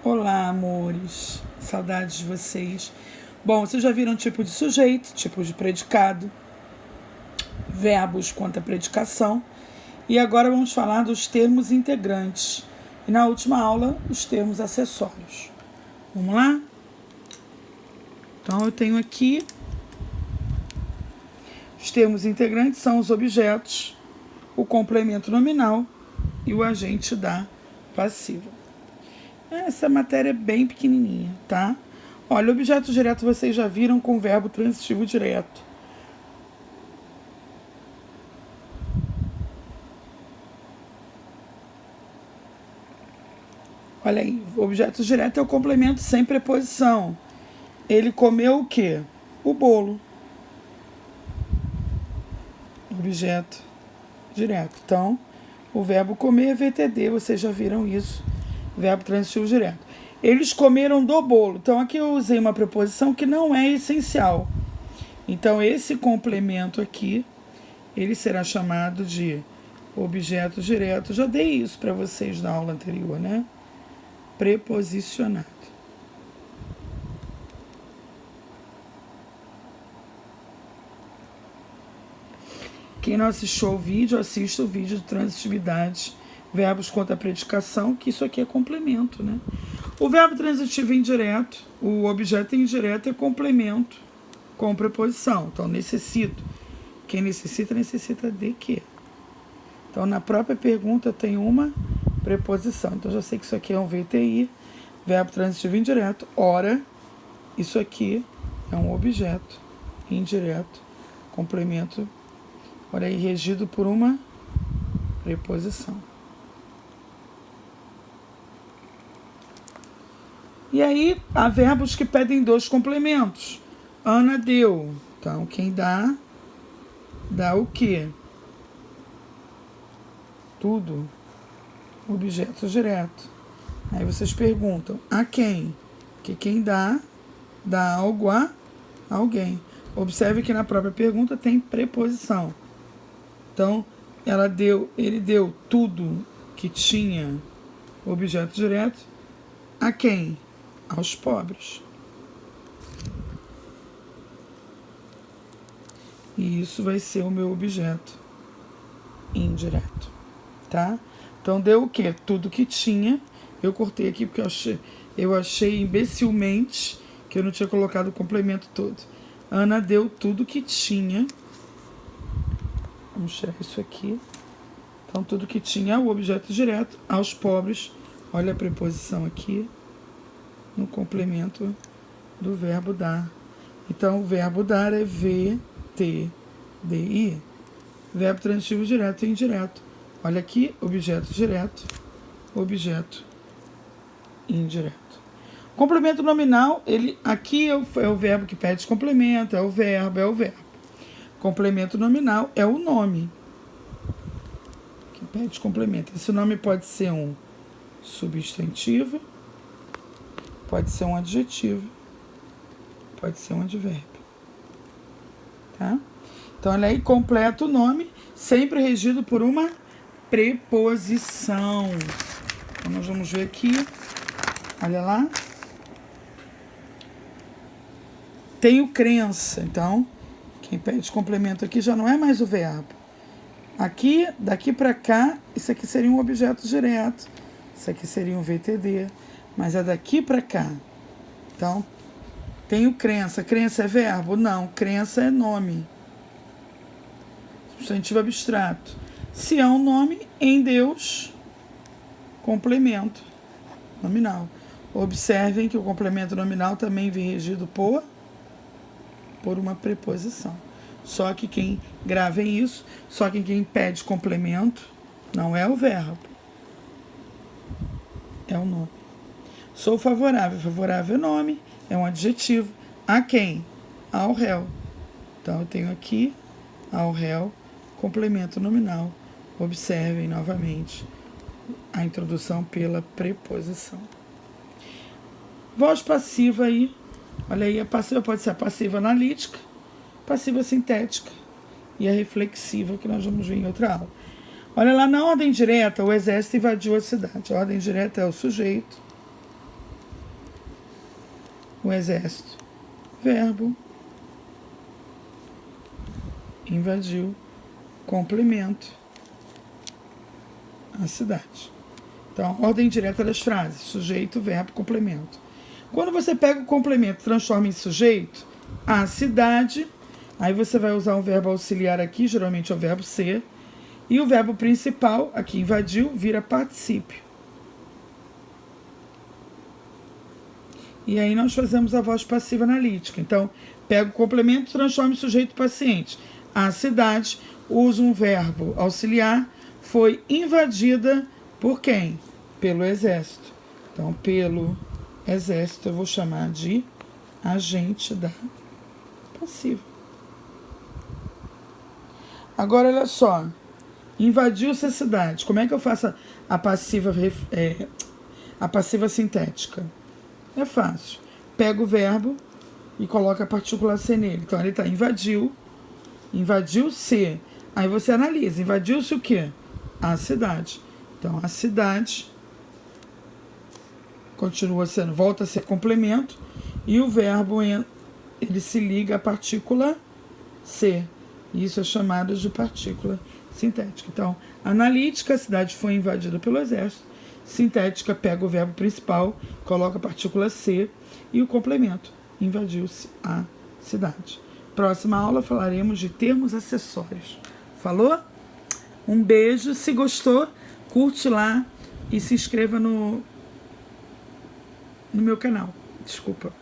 Olá, amores. Saudades de vocês. Bom, vocês já viram tipo de sujeito, tipo de predicado, verbos quanto à predicação. E agora vamos falar dos termos integrantes. E na última aula, os termos acessórios. Vamos lá? Então, eu tenho aqui os termos integrantes são os objetos, o complemento nominal e o agente da passiva. Essa matéria é bem pequenininha, tá? Olha, objeto direto vocês já viram com o verbo transitivo direto. Olha aí, objeto direto é o complemento sem preposição. Ele comeu o quê? O bolo. Objeto direto. Então, o verbo comer é VTD, vocês já viram isso. Verbo transitivo direto. Eles comeram do bolo. Então, aqui eu usei uma preposição que não é essencial. Então, esse complemento aqui, ele será chamado de objeto direto. Já dei isso para vocês na aula anterior, né? Preposicionado. Quem não assistiu ao vídeo, assista o vídeo de transitividade, verbos contra a predicação, que isso aqui é complemento, né? O verbo transitivo indireto, o objeto indireto é complemento com preposição. Então, necessito. Quem necessita, necessita de quê? Então, na própria pergunta tem uma preposição. Então, já sei que isso aqui é um VTI, verbo transitivo indireto. Ora, isso aqui é um objeto indireto, complemento. Olha aí, regido por uma preposição. E aí, há verbos que pedem dois complementos. Ana deu. Então, quem dá, dá o quê? Tudo. Objeto direto. Aí vocês perguntam, a quem? Que quem dá algo a alguém. Observe que na própria pergunta tem preposição. Então, ele deu tudo que tinha objeto direto a quem? Aos pobres. E isso vai ser o meu objeto indireto, tá? Então, deu o quê? Tudo que tinha. Eu cortei aqui porque eu achei imbecilmente que eu não tinha colocado o complemento todo. Ana deu tudo que tinha. Vamos tirar isso aqui. Então, tudo que tinha o objeto direto aos pobres. Olha a preposição aqui no complemento do verbo dar. Então, o verbo dar é VTDI. Verbo transitivo direto e indireto. Olha aqui, objeto direto, objeto indireto. Complemento nominal, aqui é o verbo que pede complemento, é o verbo. Complemento nominal é o nome que pede complemento. Esse nome pode ser um substantivo, pode ser um adjetivo, pode ser um advérbio. Tá? Então, olha aí, completa o nome, sempre regido por uma preposição. Então, nós vamos ver aqui. Olha lá. Tenho crença. Então, quem pede complemento aqui já não é mais o verbo. Aqui, daqui para cá, isso aqui seria um objeto direto. Isso aqui seria um VTD. Mas é daqui para cá. Então, tenho crença. Crença é verbo? Não. Crença é nome. Substantivo abstrato. Se é um nome, em Deus, complemento nominal. Observem que o complemento nominal também vem regido por uma preposição. Só que quem gravem isso, só que quem pede complemento não é o verbo, é o nome. Sou favorável. Favorável é nome, é um adjetivo. A quem? Ao réu. Então eu tenho aqui ao réu, complemento nominal. Observem novamente a introdução pela preposição. Voz passiva aí. Olha aí, a passiva pode ser a passiva analítica, passiva sintética e a reflexiva, que nós vamos ver em outra aula. Olha lá, na ordem direta, o exército invadiu a cidade. A ordem direta é o sujeito, o exército. Verbo invadiu, complemento, a cidade. Então, ordem direta das frases: sujeito, verbo, complemento. Quando você pega o complemento e transforma em sujeito, a cidade, aí você vai usar um verbo auxiliar aqui, geralmente é o verbo ser, e o verbo principal, aqui invadiu, vira particípio. E aí nós fazemos a voz passiva analítica. Então, pega o complemento e transforma em sujeito paciente. A cidade usa um verbo auxiliar, foi invadida por quem? Pelo exército. Então, pelo exército eu vou chamar de agente da passiva. Agora, olha só. Invadiu-se a cidade. Como é que eu faço a passiva sintética? É fácil. Pega o verbo e coloca a partícula C nele. Então, ele está invadiu. Invadiu-se. Aí você analisa. Invadiu-se o quê? A cidade. Então, a cidade continua sendo, volta a ser complemento. E o verbo, ele se liga à partícula C. Isso é chamado de partícula sintética. Então, analítica, a cidade foi invadida pelo exército. Sintética, pega o verbo principal, coloca a partícula C e o complemento. Invadiu-se a cidade. Próxima aula falaremos de termos acessórios. Falou? Um beijo. Se gostou, curte lá e se inscreva no meu canal. Desculpa,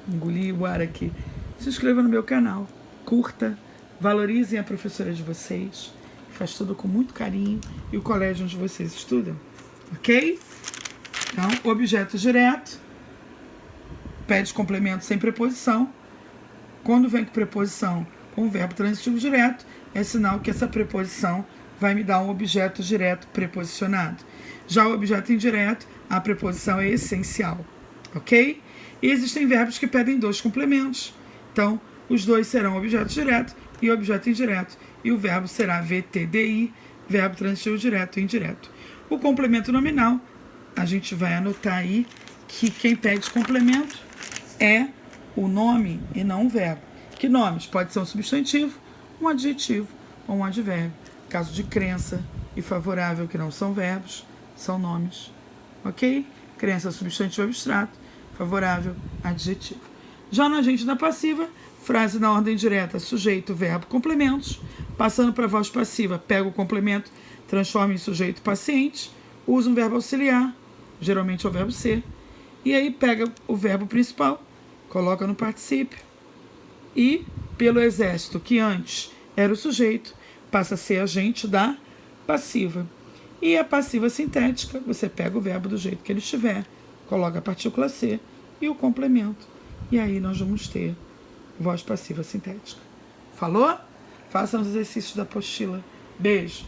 engoli o ar aqui. Se inscreva no meu canal. Curta. Valorizem a professora de vocês. Faz tudo com muito carinho. E o colégio onde vocês estudam. Ok? Então, objeto direto. Pede complemento sem preposição. Quando vem com preposição com verbo transitivo direto, é sinal que essa preposição vai me dar um objeto direto preposicionado. Já o objeto indireto, a preposição é essencial. Ok? E existem verbos que pedem dois complementos. Então, os dois serão objeto direto e objeto indireto. E o verbo será VTDI, verbo transitivo direto e indireto. O complemento nominal, a gente vai anotar aí que quem pede complemento é o nome e não o verbo. Que nomes? Pode ser um substantivo, um adjetivo ou um advérbio. Caso de crença e favorável, que não são verbos, são nomes. Ok? Crença, substantivo abstrato, favorável, adjetivo. Já no agente da passiva, frase na ordem direta, sujeito, verbo, complementos. Passando para a voz passiva, pega o complemento, transforma em sujeito paciente, usa um verbo auxiliar, geralmente é o verbo ser, e aí pega o verbo principal, coloca no particípio, e pelo exército, que antes era o sujeito, passa a ser agente da passiva. E a passiva sintética, você pega o verbo do jeito que ele estiver, coloca a partícula C e o complemento. E aí nós vamos ter voz passiva sintética. Falou? Façam os exercícios da apostila. Beijo!